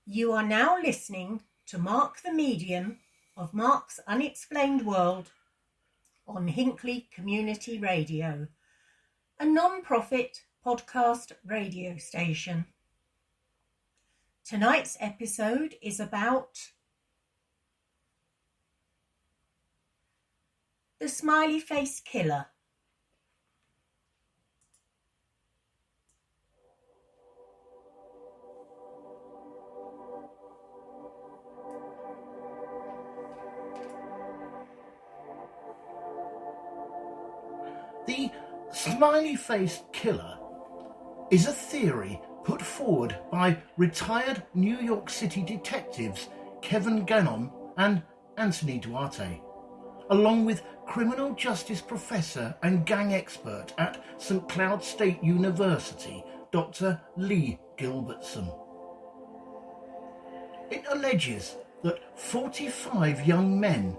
You are now listening to Mark the Medium of Mark's Unexplained World on Hinckley Community Radio, a non-profit podcast radio station. Tonight's episode is about the Smiley Face Killer. The smiley-faced killer is a theory put forward by retired New York City detectives Gannon and Anthony Duarte, along with criminal justice professor and gang expert at St. Cloud State University, Dr. Lee Gilbertson. It alleges that 45 young men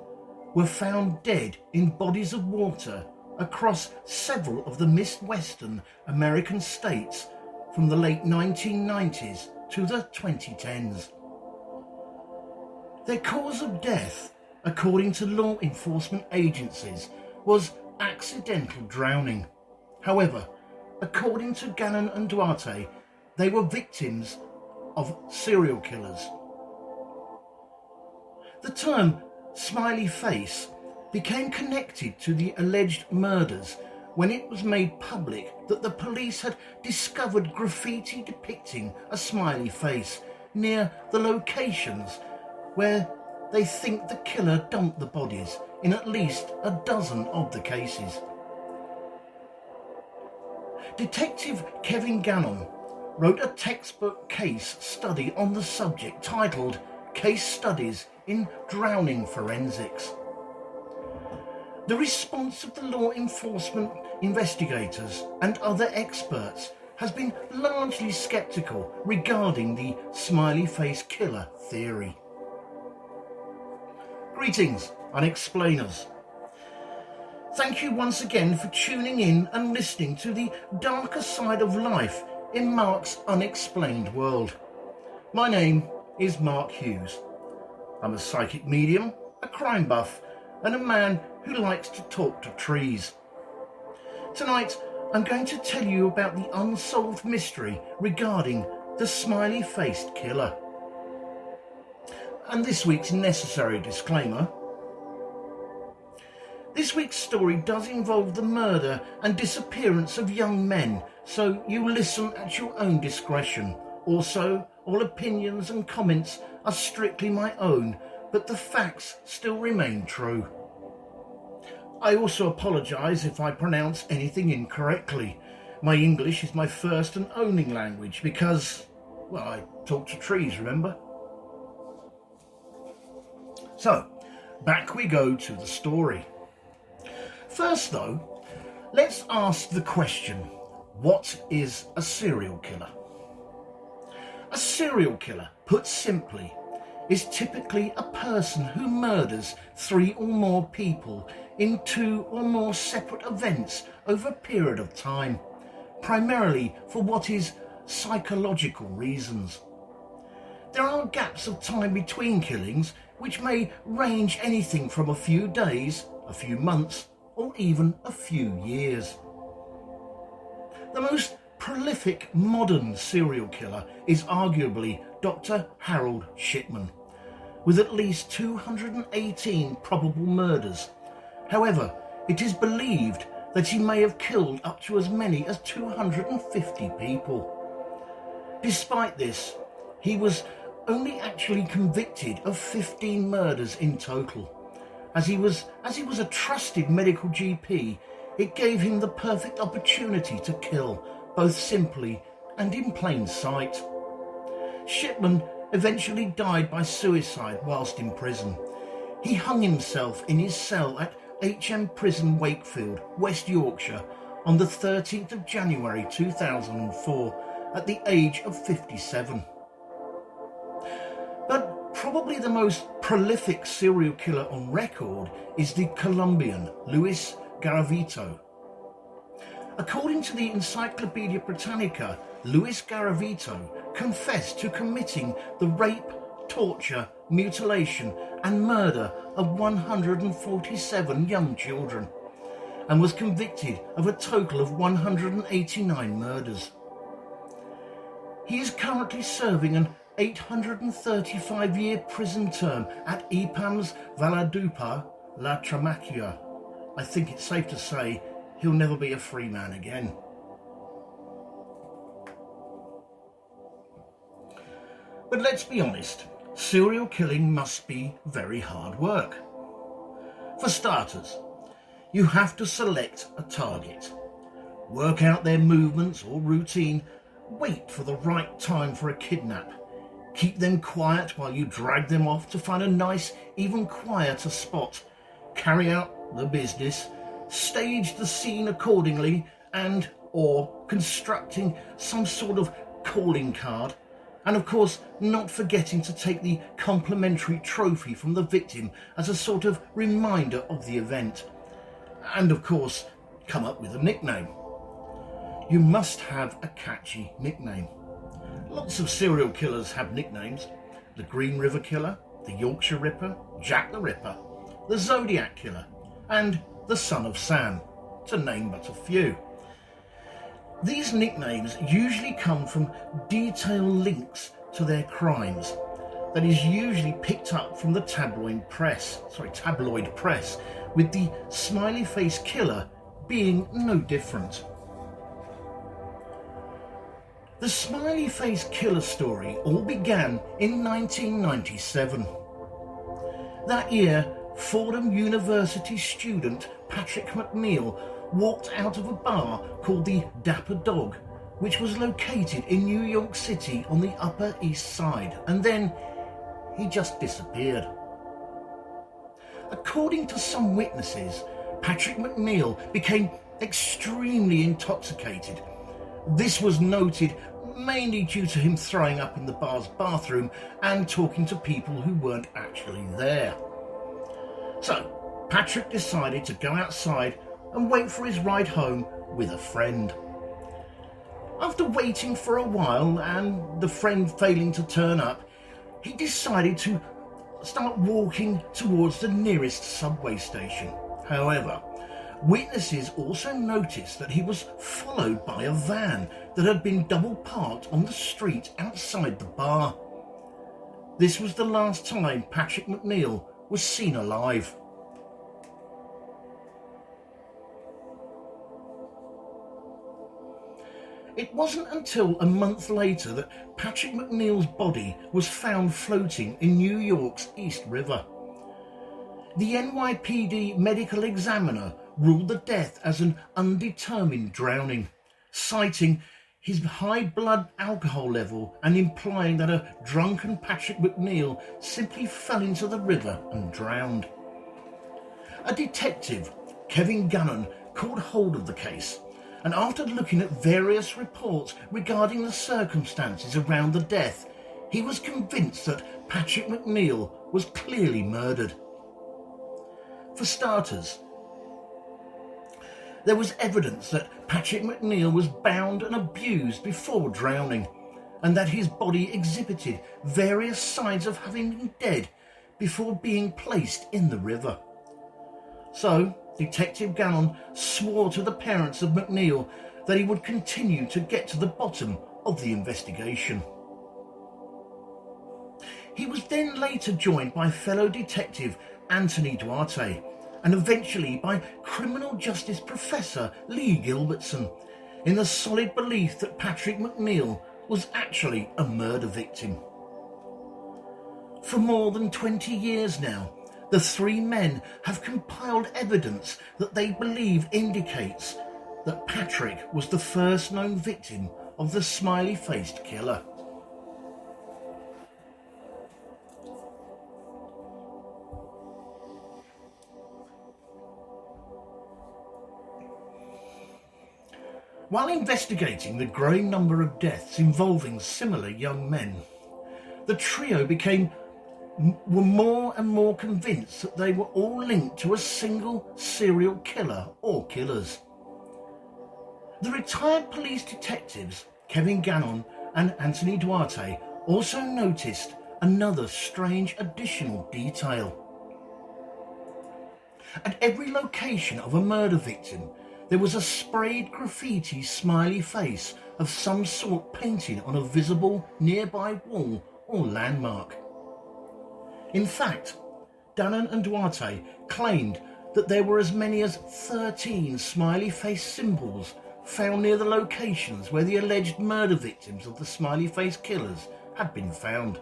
were found dead in bodies of water across several of the Midwestern American states from the late 1990s to the 2010s. Their cause of death, according to law enforcement agencies, was accidental drowning. However, according to Gannon and Duarte, they were victims of serial killers. The term smiley face became connected to the alleged murders when it was made public that the police had discovered graffiti depicting a smiley face near the locations where they think the killer dumped the bodies in at least a dozen of the cases. Detective Gannon wrote a textbook case study on the subject titled Case Studies in Drowning Forensics. The response of the law enforcement investigators and other experts has been largely sceptical regarding the smiley face killer theory. Greetings, Unexplainers. Thank you once again for tuning in and listening to the darker side of life in Mark's Unexplained World. My name is Mark Hughes. I'm a psychic medium, a crime buff, and a man who likes to talk to trees. Tonight, I'm going to tell you about the unsolved mystery regarding the smiley-faced killer. And this week's necessary disclaimer. This week's story does involve the murder and disappearance of young men, so you listen at your own discretion. Also, all opinions and comments are strictly my own, but the facts still remain true. I also apologise if I pronounce anything incorrectly. My English is my first and only language because, well, I talk to trees, remember? So, back we go to the story. First though, let's ask the question, what is a serial killer? A serial killer, put simply, is typically a person who murders 3 or more people in 2 or more separate events over a period of time, primarily for what is psychological reasons. There are gaps of time between killings which may range anything from a few days, a few months, or even a few years. The most prolific modern serial killer is arguably Dr. Harold Shipman, with at least 218 probable murders. However, it is believed that he may have killed up to as many as 250 people. Despite this, he was only actually convicted of 15 murders in total. As he was a trusted medical GP, it gave him the perfect opportunity to kill, both simply and in plain sight. Shipman eventually died by suicide whilst in prison. He hung himself in his cell at HM Prison Wakefield, West Yorkshire, on the 13th of January 2004 at the age of 57. But probably the most prolific serial killer on record is the Colombian Luis Garavito. According to the Encyclopedia Britannica, Luis Garavito confessed to committing the rape, torture, mutilation and murder of 147 young children, and was convicted of a total of 189 murders. He is currently serving an 835-year prison term at EPAM's Valadupa La Tramacchia. I think it's safe to say he'll never be a free man again. But let's be honest, serial killing must be very hard work. For starters, you have to select a target, work out their movements or routine, wait for the right time for a kidnap, keep them quiet while you drag them off to find a nice, even quieter spot, carry out the business, stage the scene accordingly, and or constructing some sort of calling card, and of course not forgetting to take the complimentary trophy from the victim as a sort of reminder of the event, and of course come up with a nickname. You must have a catchy nickname. Lots of serial killers have nicknames: the Green River Killer, the Yorkshire Ripper, Jack the Ripper, the Zodiac Killer, and the Son of Sam, to name but a few. These nicknames usually come from detailed links to their crimes that is usually picked up from the tabloid press, with the smiley face killer being no different. The smiley face killer story all began in 1997. That year, Fordham University student Patrick McNeil walked out of a bar called the Dapper Dog, which was located in New York City on the Upper East Side, and then he just disappeared. According to some witnesses, Patrick McNeil became extremely intoxicated. This was noted mainly due to him throwing up in the bar's bathroom and talking to people who weren't actually there. So, Patrick decided to go outside and wait for his ride home with a friend. After waiting for a while and the friend failing to turn up, he decided to start walking towards the nearest subway station. However, witnesses also noticed that he was followed by a van that had been double parked on the street outside the bar. This was the last time Patrick McNeil was seen alive. It wasn't until a month later that Patrick McNeil's body was found floating in New York's East River. The NYPD medical examiner ruled the death as an undetermined drowning, citing his high blood alcohol level and implying that a drunken Patrick McNeil simply fell into the river and drowned. A detective, Kevin Gannon, caught hold of the case, and after looking at various reports regarding the circumstances around the death, he was convinced that Patrick McNeil was clearly murdered. For starters, there was evidence that Patrick McNeil was bound and abused before drowning, and that his body exhibited various signs of having been dead before being placed in the river. So, Detective Gannon swore to the parents of McNeil that he would continue to get to the bottom of the investigation. He was then later joined by fellow detective Anthony Duarte, and eventually by criminal justice professor Lee Gilbertson, in the solid belief that Patrick McNeil was actually a murder victim. For more than 20 years now, the three men have compiled evidence that they believe indicates that Patrick was the first known victim of the smiley-faced killer. While investigating the growing number of deaths involving similar young men, the trio were more and more convinced that they were all linked to a single serial killer or killers. The retired police detectives, Kevin Gannon, and Anthony Duarte also noticed another strange additional detail. At every location of a murder victim, there was a sprayed graffiti smiley face of some sort painted on a visible nearby wall or landmark. In fact, Gannon and Duarte claimed that there were as many as 13 smiley face symbols found near the locations where the alleged murder victims of the smiley face killers had been found.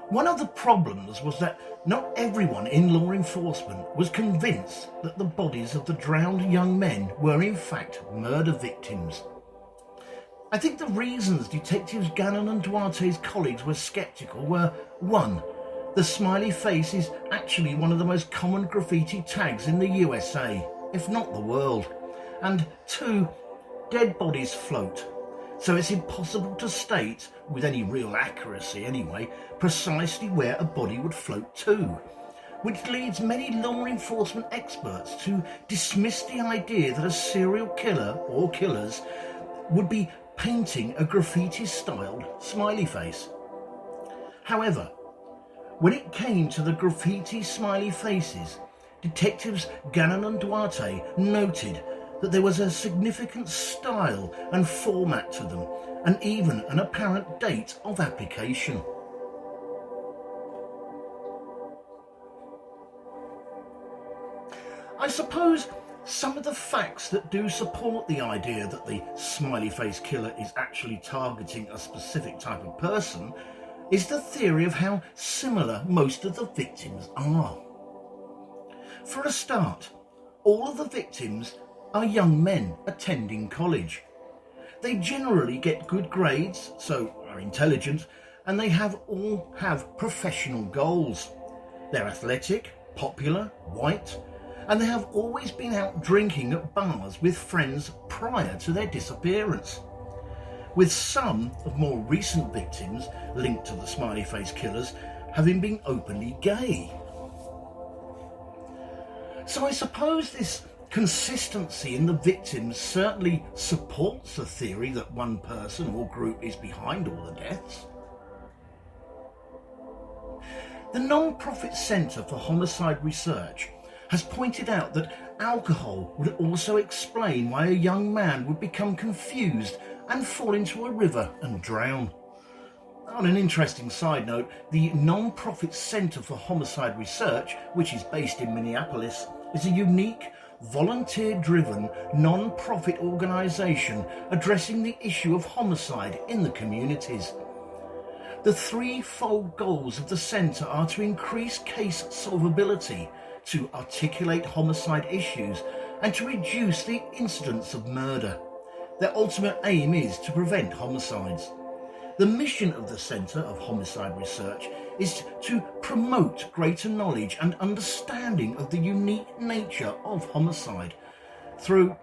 One of the problems was that not everyone in law enforcement was convinced that the bodies of the drowned young men were in fact murder victims. I think the reasons detectives Gannon and Duarte's colleagues were sceptical were: 1. The smiley face is actually one of the most common graffiti tags in the USA, if not the world, and 2. Dead bodies float, so it's impossible to state, with any real accuracy anyway, precisely where a body would float to, which leads many law enforcement experts to dismiss the idea that a serial killer or killers would be painting a graffiti-styled smiley face. However, when it came to the graffiti smiley faces, detectives Gannon and Duarte noted that there was a significant style and format to them, and even an apparent date of application. I suppose some of the facts that do support the idea that the smiley face killer is actually targeting a specific type of person is the theory of how similar most of the victims are. For a start, all of the victims are young men attending college. They generally get good grades, so are intelligent, and they all have professional goals. They're athletic, popular, white, and they have always been out drinking at bars with friends prior to their disappearance, with some of more recent victims linked to the smiley face killers having been openly gay. So I suppose this consistency in the victims certainly supports the theory that one person or group is behind all the deaths. The non-profit Centre for Homicide Research has pointed out that alcohol would also explain why a young man would become confused and fall into a river and drown. On an interesting side note, the non-profit Centre for Homicide Research, which is based in Minneapolis, is a unique, volunteer-driven, non-profit organisation addressing the issue of homicide in the communities. The threefold goals of the centre are to increase case solvability, to articulate homicide issues, and to reduce the incidence of murder. Their ultimate aim is to prevent homicides. The mission of the Centre of Homicide Research is to promote greater knowledge and understanding of the unique nature of homicide through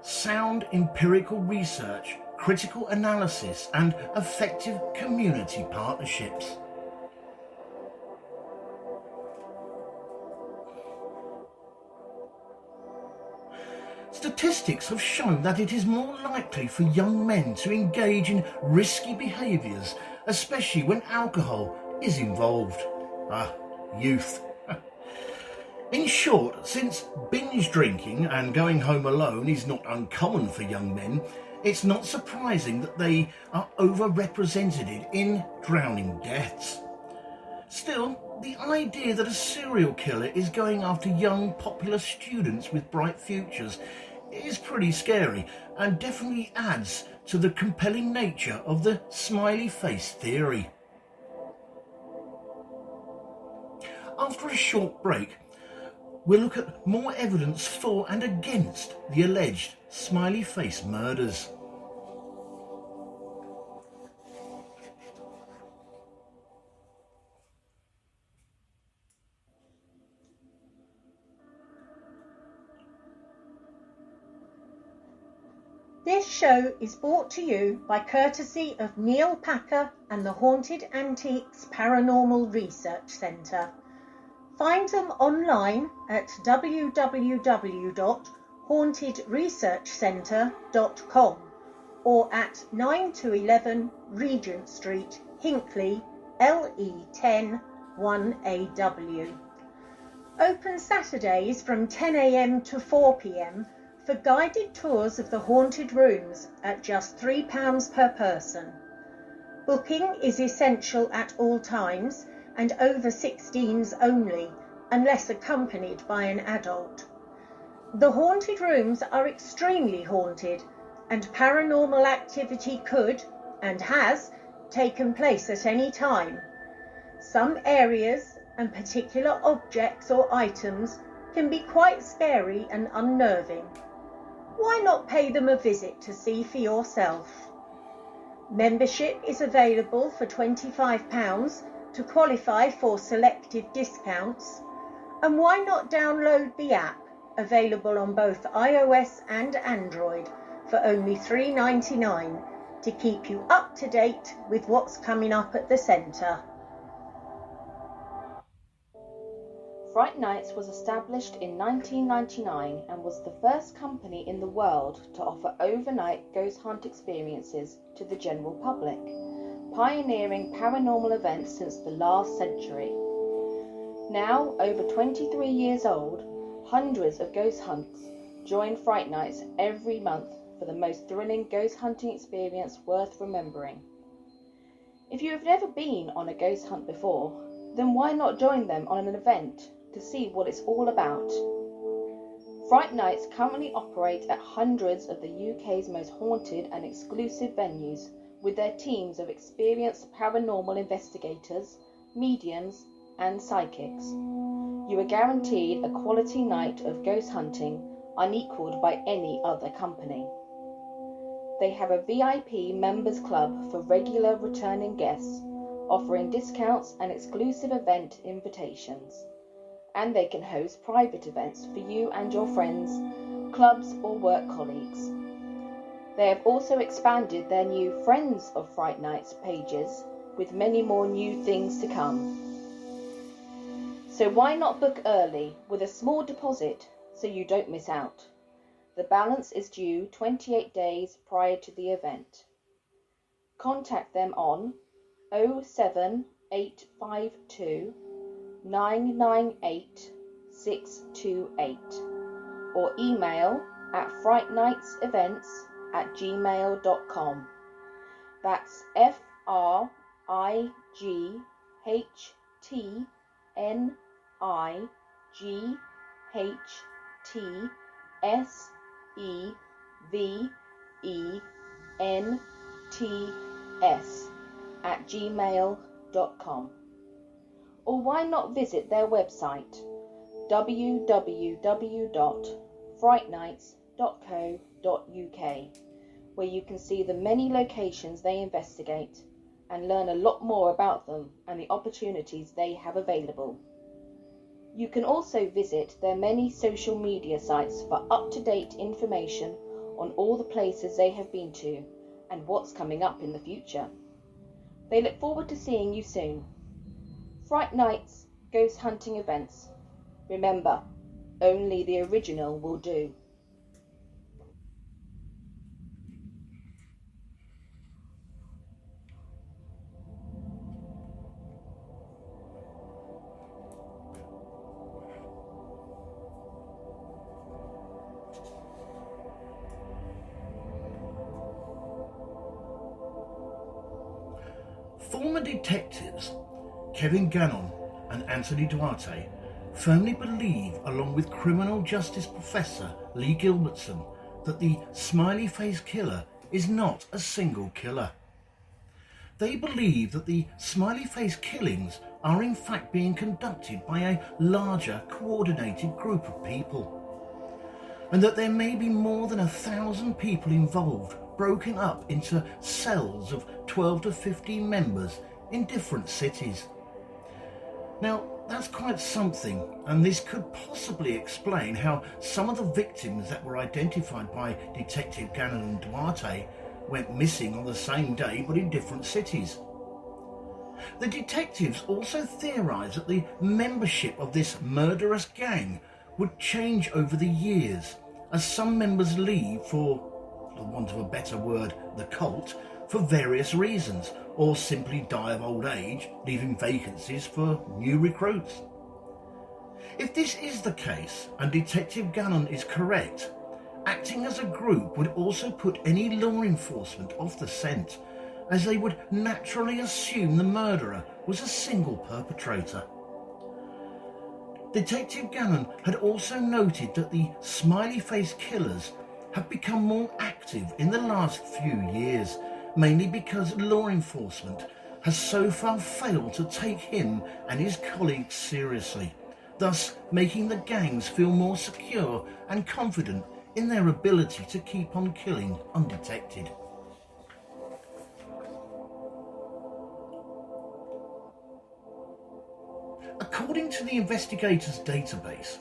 sound empirical research, critical analysis, and effective community partnerships. Statistics have shown that it is more likely for young men to engage in risky behaviours, especially when alcohol is involved. Youth. In short, since binge drinking and going home alone is not uncommon for young men, it's not surprising that they are overrepresented in drowning deaths. Still, the idea that a serial killer is going after young, popular students with bright futures is pretty scary and definitely adds to the compelling nature of the smiley face theory. After a short break, we'll look at more evidence for and against the alleged smiley face murders. This show is brought to you by courtesy of Neil Packer and the Haunted Antiques Paranormal Research Centre. Find them online at www.hauntedantiques.com hauntedresearchcentre.com or at 9 to 11 Regent Street, Hinckley, LE10 1AW. Open Saturdays from 10 AM to 4 PM for guided tours of the haunted rooms at just £3 per person. Booking is essential at all times and over 16s only, unless accompanied by an adult. The haunted rooms are extremely haunted, and paranormal activity could, and has, taken place at any time. Some areas and particular objects or items can be quite scary and unnerving. Why not pay them a visit to see for yourself? Membership is available for £25 to qualify for selective discounts, and why not download the app, available on both iOS and Android, for only £3.99 to keep you up to date with what's coming up at the centre. Fright Nights was established in 1999 and was the first company in the world to offer overnight ghost hunt experiences to the general public, pioneering paranormal events since the last century. Now, over 23 years old, hundreds of ghost hunts join Fright Nights every month for the most thrilling ghost hunting experience worth remembering. If you have never been on a ghost hunt before, then why not join them on an event to see what it's all about? Fright Nights currently operate at hundreds of the UK's most haunted and exclusive venues with their teams of experienced paranormal investigators, mediums and psychics. You are guaranteed a quality night of ghost hunting unequalled by any other company. They have a VIP members club for regular returning guests, offering discounts and exclusive event invitations. And they can host private events for you and your friends, clubs or work colleagues. They have also expanded their new Friends of Fright Nights pages with many more new things to come. So why not book early with a small deposit so you don't miss out? The balance is due 28 days prior to the event. Contact them on 07852 998 628 or email at frightnightsevents@gmail.com. That's FRIGHTNIGHTSEVENTS@gmail.com. Or why not visit their website www.frightnights.co.uk, where you can see the many locations they investigate and learn a lot more about them and the opportunities they have available. You can also visit their many social media sites for up-to-date information on all the places they have been to and what's coming up in the future. They look forward to seeing you soon. Fright Nights Ghost Hunting Events. Remember, only the original will do. Former detectives Kevin Gannon and Anthony Duarte firmly believe, along with criminal justice professor Lee Gilbertson, that the smiley face killer is not a single killer. They believe that the smiley face killings are in fact being conducted by a larger coordinated group of people, and that there may be more than 1,000 people involved, broken up into cells of 12 to 15 members in different cities. Now, that's quite something, and this could possibly explain how some of the victims that were identified by Detective Gannon and Duarte went missing on the same day but in different cities. The detectives also theorised that the membership of this murderous gang would change over the years, as some members leave, for the want of a better word, the cult, for various reasons, or simply die of old age, leaving vacancies for new recruits. If this is the case, and Detective Gannon is correct, acting as a group would also put any law enforcement off the scent, as they would naturally assume the murderer was a single perpetrator. Detective Gannon had also noted that the smiley-face killers have become more active in the last few years, mainly because law enforcement has so far failed to take him and his colleagues seriously, thus making the gangs feel more secure and confident in their ability to keep on killing undetected. According to the investigators' database,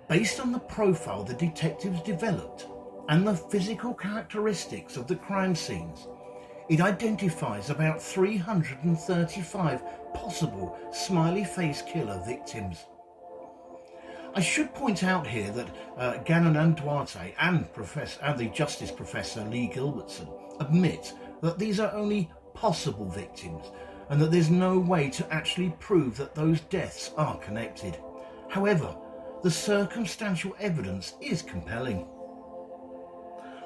based on the profile the detectives developed and the physical characteristics of the crime scenes, it identifies about 335 possible smiley-face killer victims. I should point out here that Gannon and Duarte and the Justice Professor Lee Gilbertson admit that these are only possible victims and that there's no way to actually prove that those deaths are connected. However, the circumstantial evidence is compelling.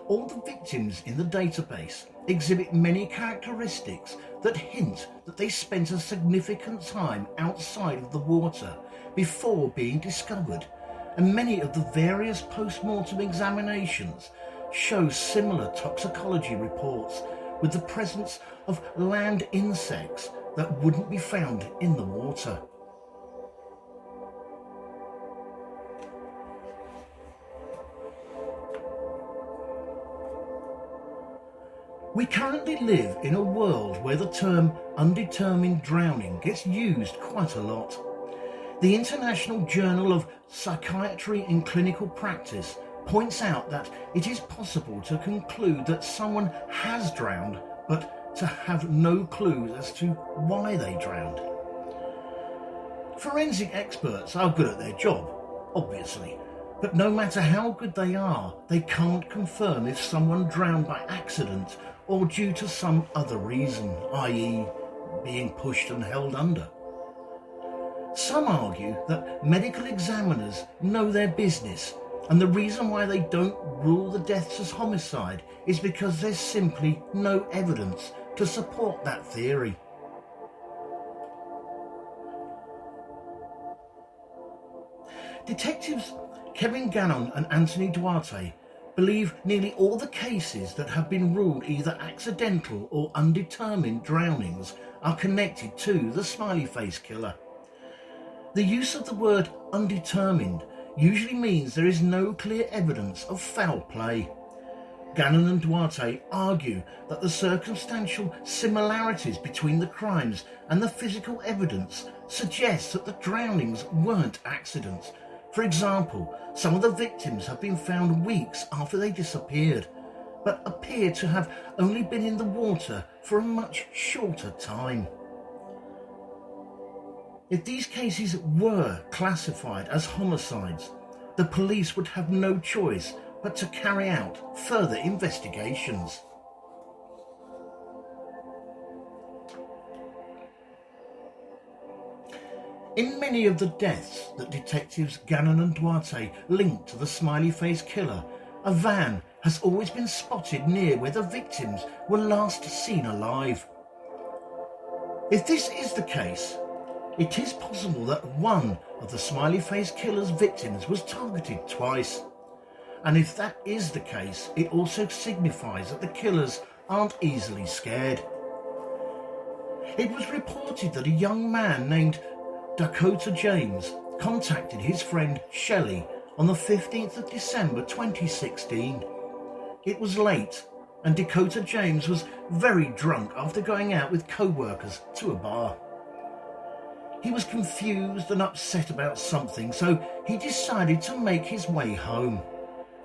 All the victims in the database exhibit many characteristics that hint that they spent a significant time outside of the water before being discovered, and many of the various post-mortem examinations show similar toxicology reports with the presence of land insects that wouldn't be found in the water. We currently live in a world where the term undetermined drowning gets used quite a lot. The International Journal of Psychiatry and Clinical Practice points out that it is possible to conclude that someone has drowned, but to have no clues as to why they drowned. Forensic experts are good at their job, obviously, but no matter how good they are, they can't confirm if someone drowned by accident or due to some other reason, i.e. being pushed and held under. Some argue that medical examiners know their business, and the reason why they don't rule the deaths as homicide is because there's simply no evidence to support that theory. Detectives Kevin Gannon and Anthony Duarte believe nearly all the cases that have been ruled either accidental or undetermined drownings are connected to the smiley-face killer. The use of the word undetermined usually means there is no clear evidence of foul play. Gannon and Duarte argue that the circumstantial similarities between the crimes and the physical evidence suggests that the drownings weren't accidents. For example, some of the victims have been found weeks after they disappeared, but appear to have only been in the water for a much shorter time. If these cases were classified as homicides, the police would have no choice but to carry out further investigations. In many of the deaths that detectives Gannon and Duarte linked to the smiley-face killer, a van has always been spotted near where the victims were last seen alive. If this is the case, it is possible that one of the smiley-face killer's victims was targeted twice. And if that is the case, it also signifies that the killers aren't easily scared. It was reported that a young man named Dakota James contacted his friend Shelley on the 15th of December 2016. It was late, and Dakota James was very drunk after going out with co-workers to a bar. He was confused and upset about something, so he decided to make his way home.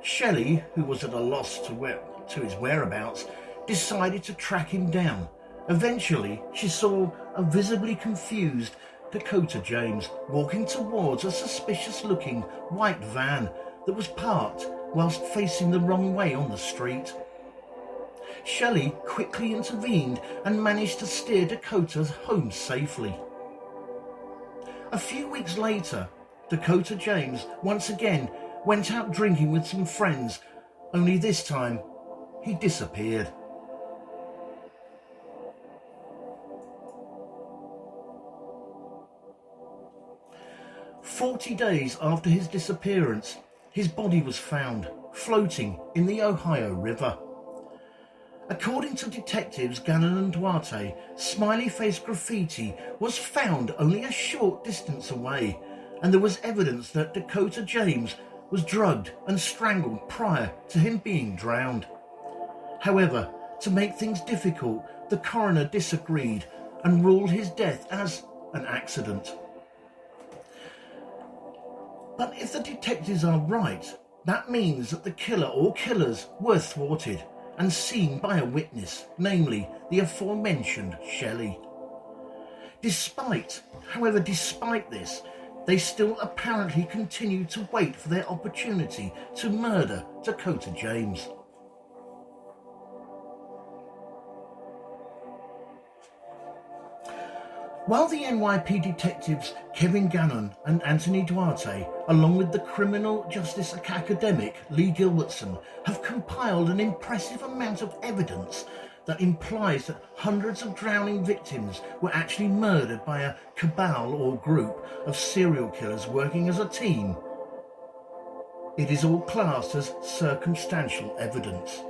Shelley, who was at a loss to his whereabouts, decided to track him down. Eventually, she saw a visibly confused Dakota James walking towards a suspicious-looking white van that was parked whilst facing the wrong way on the street. Shelley quickly intervened and managed to steer Dakota home safely. A few weeks later, Dakota James once again went out drinking with some friends, only this time he disappeared. "40 days after his disappearance, his body was found, floating in the Ohio River. According to detectives Gannon and Duarte, smiley face graffiti was found only a short distance away, and there was evidence that Dakota James was drugged and strangled prior to him being drowned. However, to make things difficult, the coroner disagreed and ruled his death as an accident. But if the detectives are right, that means that the killer or killers were thwarted and seen by a witness, namely the aforementioned Shelley. Despite this, they still apparently continue to wait for their opportunity to murder Dakota James. While the NYP detectives Kevin Gannon and Anthony Duarte, along with the criminal justice academic Lee Gilbertson, have compiled an impressive amount of evidence that implies that hundreds of drowning victims were actually murdered by a cabal or group of serial killers working as a team, it is all classed as circumstantial evidence.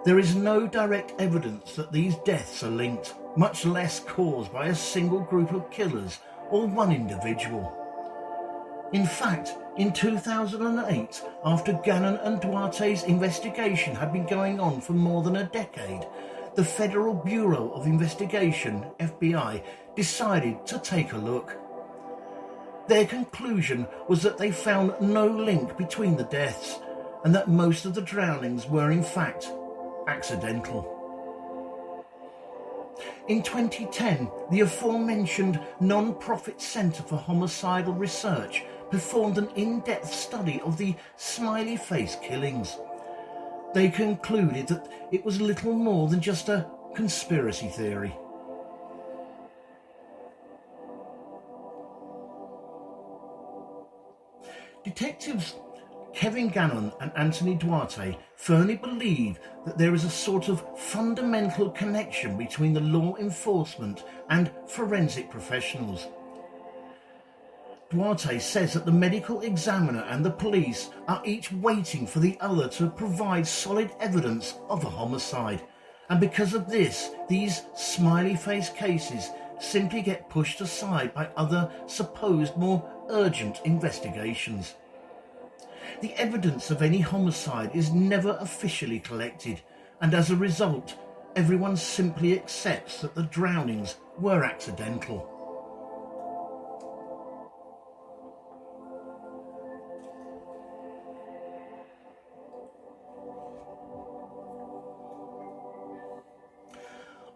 There is no direct evidence that these deaths are linked, much less caused by a single group of killers or one individual. In fact, in 2008, after Gannon and Duarte's investigation had been going on for more than a decade, the Federal Bureau of Investigation, FBI, decided to take a look. Their conclusion was that they found no link between the deaths, and that most of the drownings were in fact accidental. In 2010, the aforementioned non-profit Centre for Homicidal Research performed an in-depth study of the smiley face killings. They concluded that it was little more than just a conspiracy theory. Detectives Kevin Gannon and Anthony Duarte firmly believe that there is a sort of fundamental connection between the law enforcement and forensic professionals. Duarte says that the medical examiner and the police are each waiting for the other to provide solid evidence of a homicide, and because of this, these smiley face cases simply get pushed aside by other supposed more urgent investigations. The evidence of any homicide is never officially collected, and as a result, everyone simply accepts that the drownings were accidental.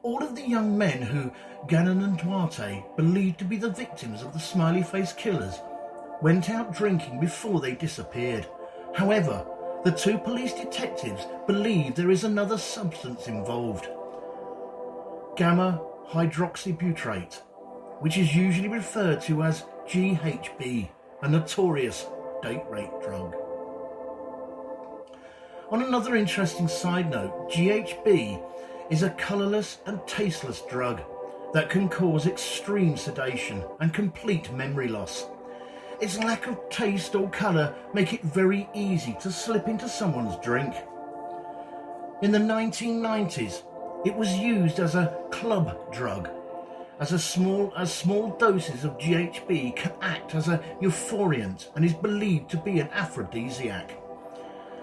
All of the young men who Gannon and Duarte believed to be the victims of the smiley face killers went out drinking before they disappeared. However, the two police detectives believe there is another substance involved, gamma hydroxybutyric, which is usually referred to as GHB, a notorious date rape drug. On another interesting side note, GHB is a colourless and tasteless drug that can cause extreme sedation and complete memory loss. Its lack of taste or colour make it very easy to slip into someone's drink. In the 1990s, it was used as a club drug, as small doses of GHB can act as a euphoriant and is believed to be an aphrodisiac.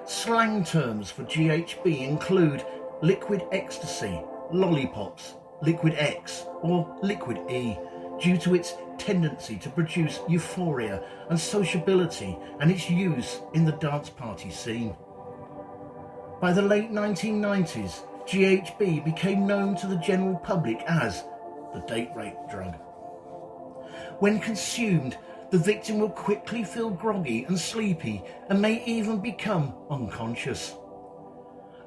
Slang terms for GHB include liquid ecstasy, lollipops, liquid X, or liquid E, due to its tendency to produce euphoria and sociability and its use in the dance party scene. By the late 1990s, GHB became known to the general public as the date rape drug. When consumed, the the victim will quickly feel groggy and sleepy and may even become unconscious.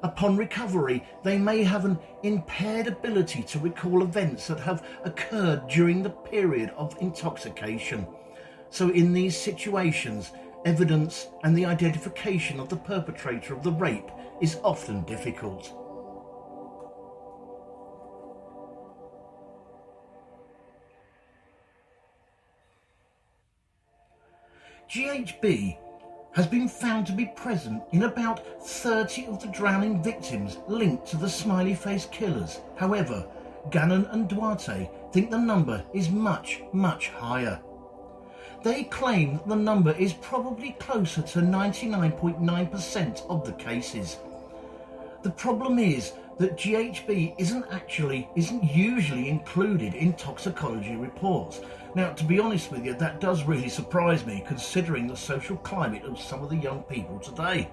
Upon recovery, they may have an impaired ability to recall events that have occurred during the period of intoxication. So in these situations, evidence and the identification of the perpetrator of the rape is often difficult. GHB has been found to be present in about 30 of the drowning victims linked to the smiley face killers. However, Gannon and Duarte think the number is much, much higher. They claim that the number is probably closer to 99.9% of the cases. The problem is that GHB isn't usually included in toxicology reports. Now, to be honest with you, that does really surprise me, considering the social climate of some of the young people today.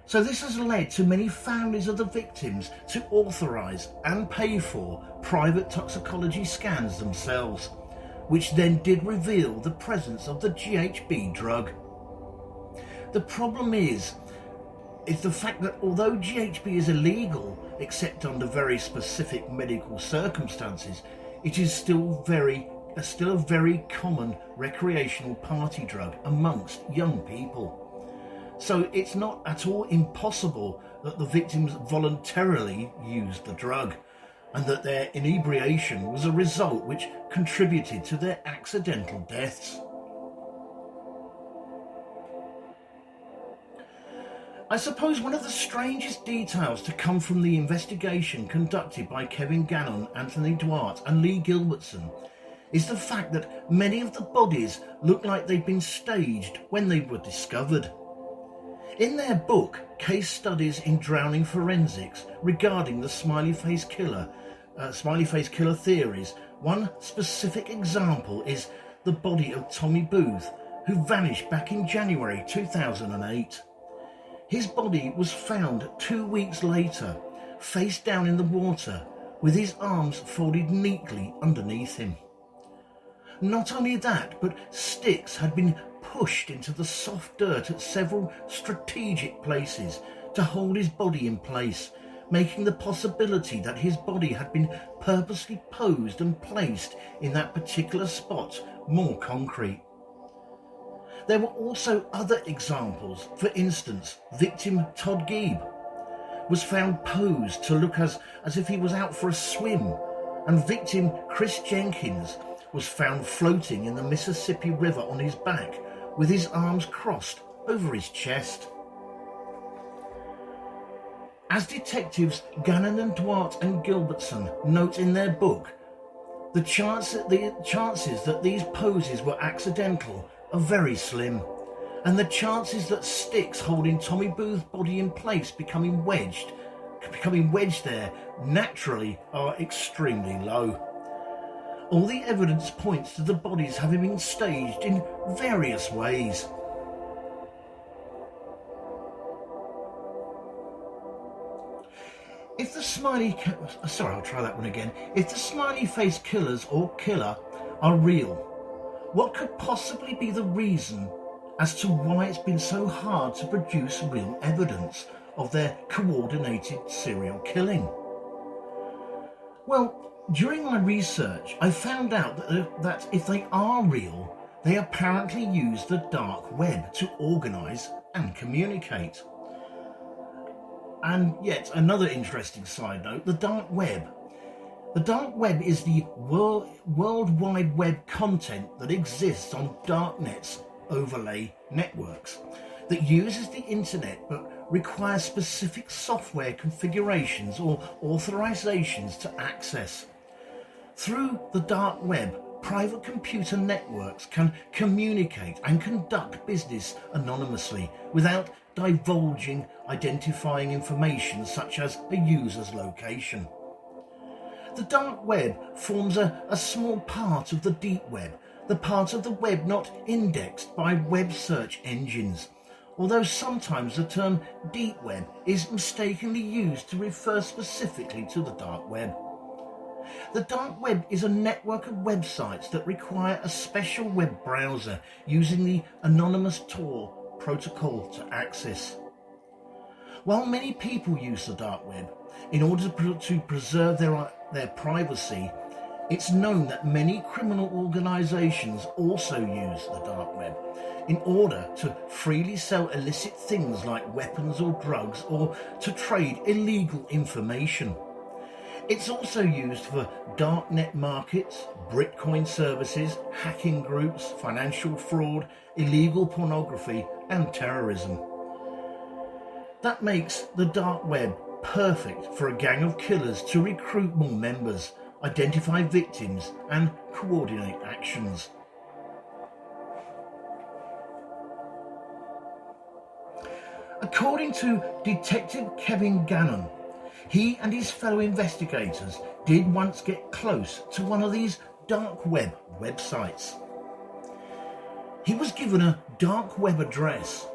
So this has led to many families of the victims to authorise and pay for private toxicology scans themselves, which then did reveal the presence of the GHB drug. The problem is the fact that although GHB is illegal, except under very specific medical circumstances, it is still a very common recreational party drug amongst young people. So it's not at all impossible that the victims voluntarily used the drug, and that their inebriation was a result which contributed to their accidental deaths. I suppose one of the strangest details to come from the investigation conducted by Kevin Gannon, Anthony Duarte and Lee Gilbertson is the fact that many of the bodies look like they'd been staged when they were discovered. In their book, Case Studies in Drowning Forensics, regarding the smiley face killer theories, one specific example is the body of Tommy Booth, who vanished back in January 2008. His body was found 2 weeks later, face down in the water, with his arms folded neatly underneath him. Not only that, but sticks had been pushed into the soft dirt at several strategic places to hold his body in place, making the possibility that his body had been purposely posed and placed in that particular spot more concrete. There were also other examples. For instance, victim Todd Geeb was found posed to look as if he was out for a swim, and victim Chris Jenkins was found floating in the Mississippi River on his back with his arms crossed over his chest. As detectives Gannon and Duarte and Gilbertson note in their book, the chances that these poses were accidental are very slim, and the chances that sticks holding Tommy Booth's body in place becoming wedged there naturally are extremely low. All the evidence points to the bodies having been staged in various ways. If the smiley face killers or killer are real, what could possibly be the reason as to why it's been so hard to produce real evidence of their coordinated serial killing? Well, during my research, I found out that if they are real, they apparently use the dark web to organise and communicate. And yet another interesting side note, the dark web. The dark web is the World Wide Web content that exists on darknet's overlay networks that uses the internet but requires specific software configurations or authorizations to access. Through the dark web, private computer networks can communicate and conduct business anonymously without divulging identifying information such as a user's location. The dark web forms a small part of the deep web, the part of the web not indexed by web search engines, although sometimes the term deep web is mistakenly used to refer specifically to the dark web. The dark web is a network of websites that require a special web browser using the anonymous Tor protocol to access. While many people use the dark web in order to preserve their privacy, it's known that many criminal organisations also use the dark web in order to freely sell illicit things like weapons or drugs, or to trade illegal information. It's also used for darknet markets, Bitcoin services, hacking groups, financial fraud, illegal pornography and terrorism. That makes the dark web perfect for a gang of killers to recruit more members, identify victims and coordinate actions. According to Detective Kevin Gannon, he and his fellow investigators did once get close to one of these dark web websites. He was given a dark web address,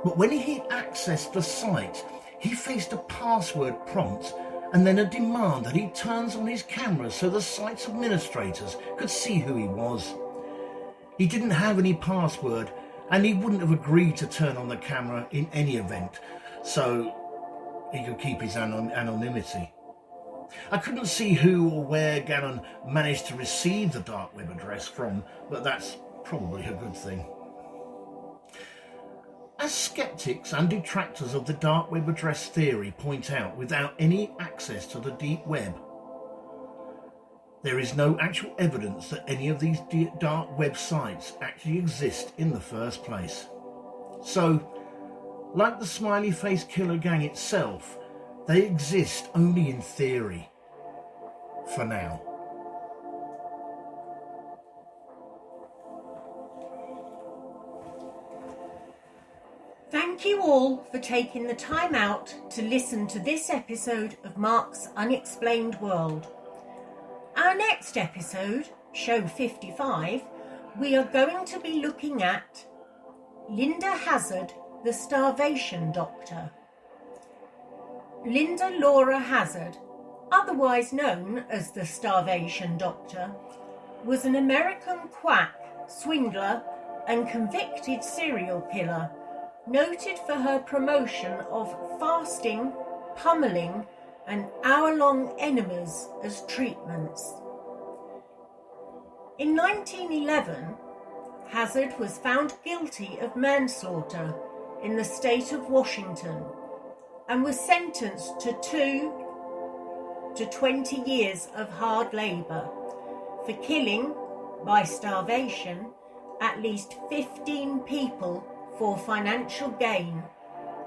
but when he accessed the site, he faced a password prompt and then a demand that he turns on his camera so the site's administrators could see who he was. He didn't have any password and he wouldn't have agreed to turn on the camera in any event, so he could keep his anonymity. I couldn't see who or where Gannon managed to receive the dark web address from, but that's probably a good thing. As skeptics and detractors of the dark web address theory point out, without any access to the deep web, there is no actual evidence that any of these dark web sites actually exist in the first place. So, like the Smiley Face Killer Gang itself, they exist only in theory, for now. Thank you all for taking the time out to listen to this episode of Mark's Unexplained World. Our next episode, show 55, we are going to be looking at Linda Hazard, the Starvation Doctor. Linda Laura Hazard, otherwise known as the Starvation Doctor, was an American quack, swindler and convicted serial killer, noted for her promotion of fasting, pummeling and hour-long enemas as treatments. In 1911, Hazard was found guilty of manslaughter in the state of Washington and was sentenced to 2 to 20 years of hard labour for killing, by starvation, at least 15 people for financial gain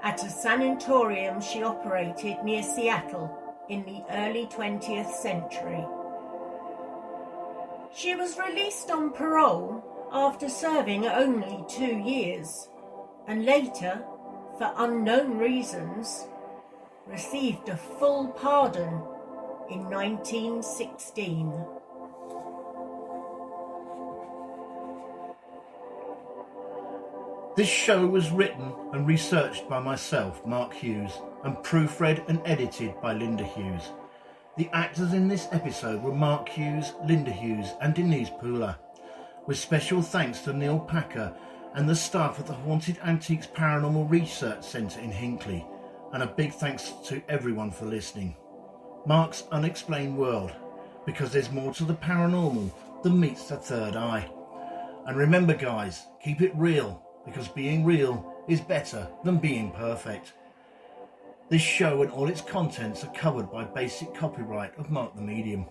at a sanatorium she operated near Seattle in the early 20th century. She was released on parole after serving only 2 years, and later, for unknown reasons, received a full pardon in 1916. This show was written and researched by myself, Mark Hughes, and proofread and edited by Linda Hughes. The actors in this episode were Mark Hughes, Linda Hughes and Denise Pooler, with special thanks to Neil Packer and the staff at the Haunted Antiques Paranormal Research Centre in Hinckley, and a big thanks to everyone for listening. Mark's Unexplained World, because there's more to the paranormal than meets the third eye. And remember guys, keep it real, because being real is better than being perfect. This show and all its contents are covered by basic copyright of Mark the Medium.